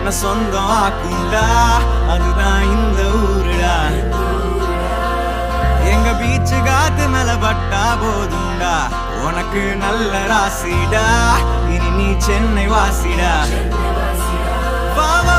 உன்னை சொந்தம் ஆக்குண்டா, அதுதான் இந்த ஊருடா. எங்க பீச்சு காத்து மேல பட்டா போதுண்டா, உனக்கு நல்ல ராசிடா, இனி நீ சென்னை வாசிடா. வா வா